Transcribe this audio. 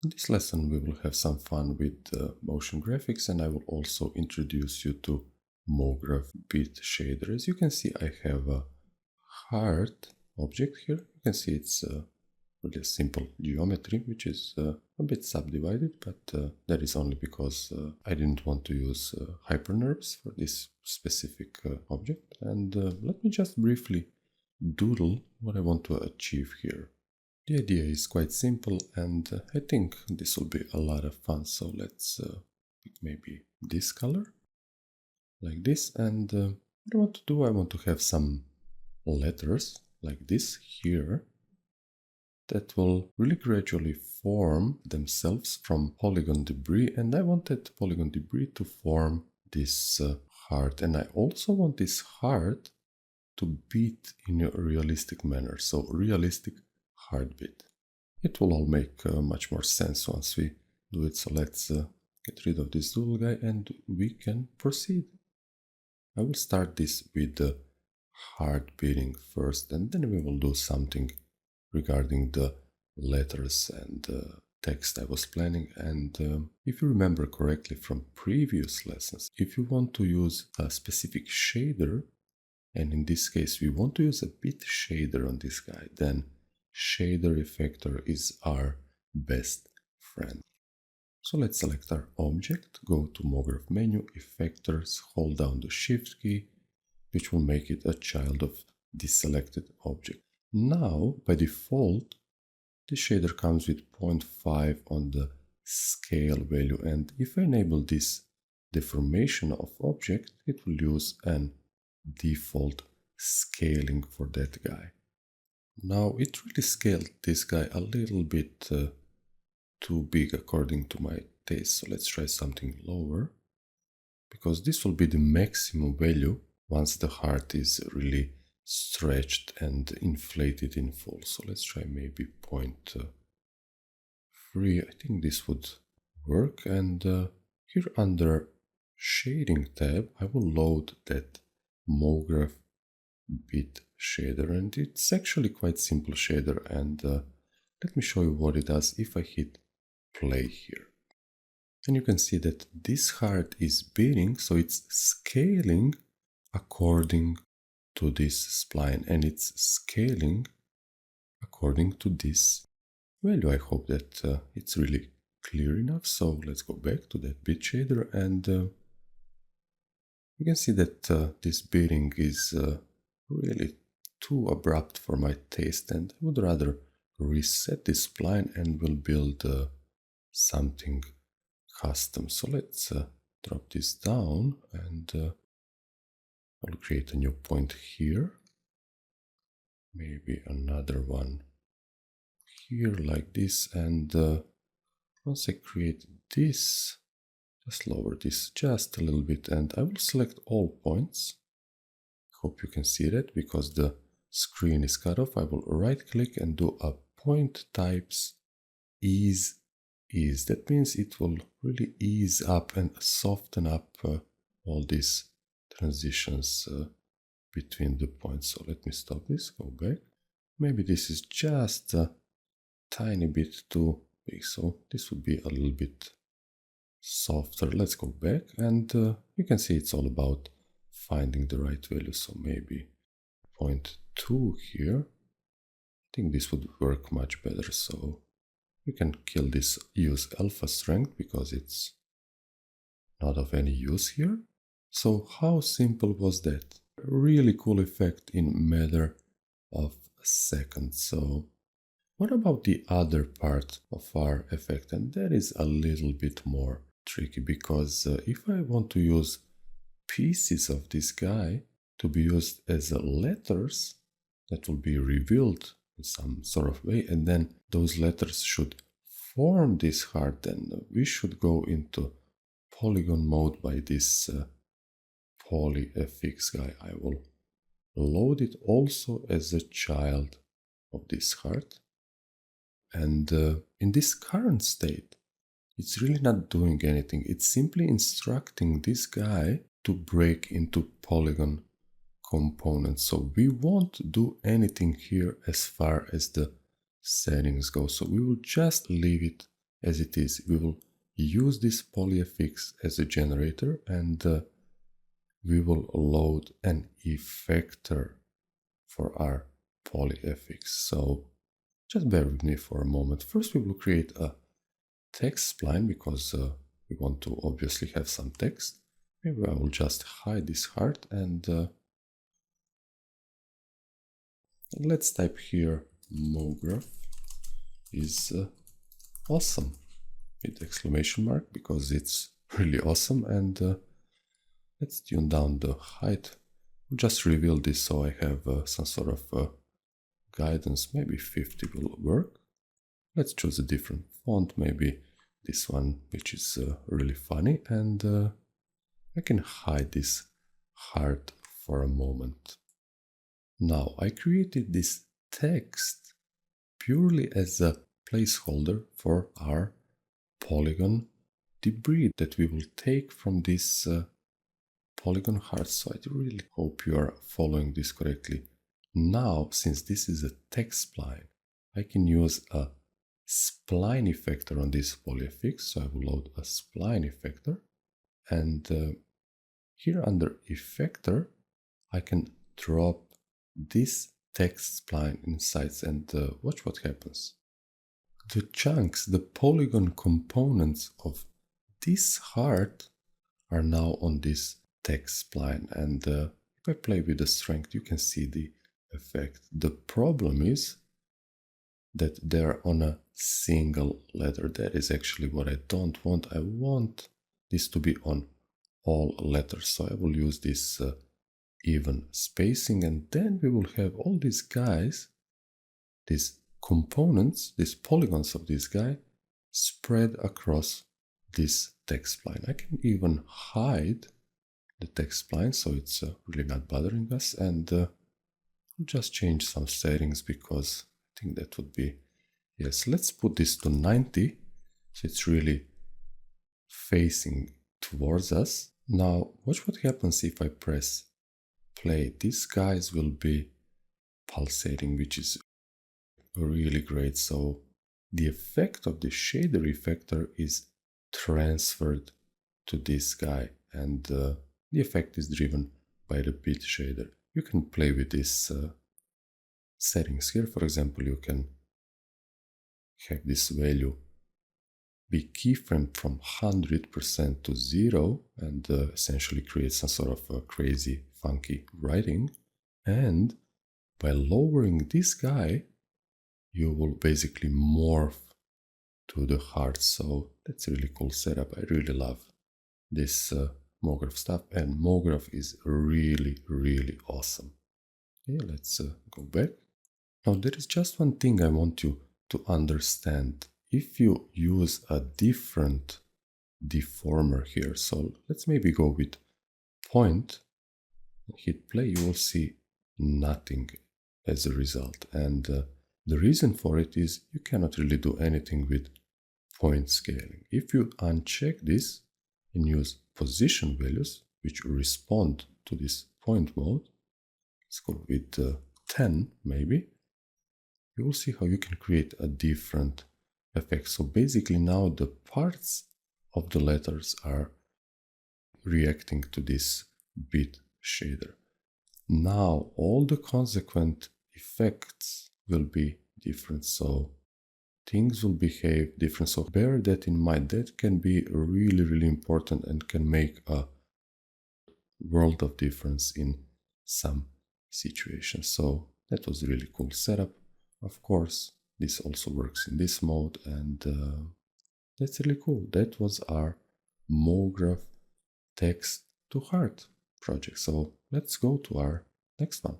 In this lesson we will have some fun with motion graphics, and I will also introduce you to MoGraph bit shader. As you can see, I have a heart object here. You can see it's really a simple geometry, which is a bit subdivided, but that is only because I didn't want to use hypernerves for this specific object. And let me just briefly doodle what I want to achieve here. The idea is quite simple, and I think this will be a lot of fun. So let's pick maybe this color, like this. And what I want to do, I want to have some letters like this here that will really gradually form themselves from polygon debris. And I want that polygon debris to form this heart. And I also want this heart to beat in a realistic manner. So realistic heartbeat. It will all make much more sense once we do it. So let's get rid of this doodle guy and we can proceed. I will start this with the heart beating first, and then we will do something regarding the letters and text I was planning. And if you remember correctly from previous lessons, if you want to use a specific shader, and in this case we want to use a bit shader on this guy, then shader effector is our best friend. So let's select our object, go to MoGraph menu, effectors, hold down the shift key, which will make it a child of this selected object. Now, by default, the shader comes with 0.5 on the scale value, and if I enable this deformation of object, it will use an default scaling for that guy. Now it really scaled this guy a little bit too big according to my taste, so let's try something lower, because this will be the maximum value once the heart is really stretched and inflated in full. So let's try maybe 0.3. I think this would work, and here under shading tab I will load that MoGraph bit shader, and it's actually quite simple shader. And let me show you what it does if I hit play here. And you can see that this heart is beating, so it's scaling according to this spline, and it's scaling according to this value. I hope that it's really clear enough. So let's go back to that bit shader, and you can see that this beating is really too abrupt for my taste, and I would rather reset this spline and we'll build something custom. So let's drop this down, and I'll create a new point here, maybe another one here like this. And once I create this, just lower this just a little bit, and I will select all points. Hope you can see that because the screen is cut off. I will right click and do a point types ease. That means it will really ease up and soften up all these transitions between the points. So let me stop this, go back. Maybe this is just a tiny bit too big, so this would be a little bit softer. Let's go back, and you can see it's all about finding the right value. So maybe 0.2 here. I think this would work much better. So you can kill this use alpha strength because it's not of any use here. So how simple was that? A really cool effect in matter of a second. So what about the other part of our effect? And that is a little bit more tricky, because if I want to use pieces of this guy to be used as letters that will be revealed in some sort of way, and then those letters should form this heart, then we should go into polygon mode by this polyfx guy. I will load it also as a child of this heart, and in this current state it's really not doing anything. It's simply instructing this guy to break into polygon components. So we won't do anything here as far as the settings go. So we will just leave it as it is. We will use this polyfx as a generator, and we will load an effector for our polyfx. So just bear with me for a moment. First, we will create a text spline because we want to obviously have some text. Maybe I will just hide this heart and let's type here MoGraph is awesome with exclamation mark because it's really awesome, and let's tune down the height. I'll just reveal this so I have some sort of guidance. Maybe 50 will work. Let's choose a different font, maybe this one, which is really funny, and I can hide this heart for a moment. Now, I created this text purely as a placeholder for our polygon debris that we will take from this polygon heart. So I really hope you are following this correctly. Now, since this is a text spline, I can use a spline effector on this polyfx. So I will load a spline effector, and here under effector, I can drop this text spline inside, and watch what happens. The chunks, the polygon components of this heart are now on this text spline, and if I play with the strength, you can see the effect. The problem is that they're on a single letter. That is actually what I don't want. I want this to be on all letters, so I will use this even spacing, and then we will have all these guys, these components, these polygons of this guy spread across this text spline. I can even hide the text spline so it's really not bothering us, and I'll just change some settings because I think that would be, yes, let's put this to 90 so it's really facing towards us. Now watch what happens if I press play. These guys will be pulsating, which is really great. So the effect of the shader effector is transferred to this guy, and the effect is driven by the bit shader. You can play with these settings here. For example, you can have this value be keyframed from 100% to 0 and essentially create some sort of a crazy funky writing. And by lowering this guy, you will basically morph to the heart. So that's a really cool setup. I really love this MoGraph stuff, and MoGraph is really, really awesome. Okay, let's go back. Now there is just one thing I want you to understand. If you use a different deformer here, so let's maybe go with point, hit play, you will see nothing as a result. And the reason for it is you cannot really do anything with point scaling. If you uncheck this and use position values, which respond to this point mode, let's go with 10 maybe, you will see how you can create a different effect. So basically now the parts of the letters are reacting to this bit shader. Now all the consequent effects will be different, so things will behave different. So bear that in mind. That can be really, really important and can make a world of difference in some situations. So that was a really cool setup. Of course, this also works in this mode, and that's really cool. That was our MoGraph text to heart project. So let's go to our next one.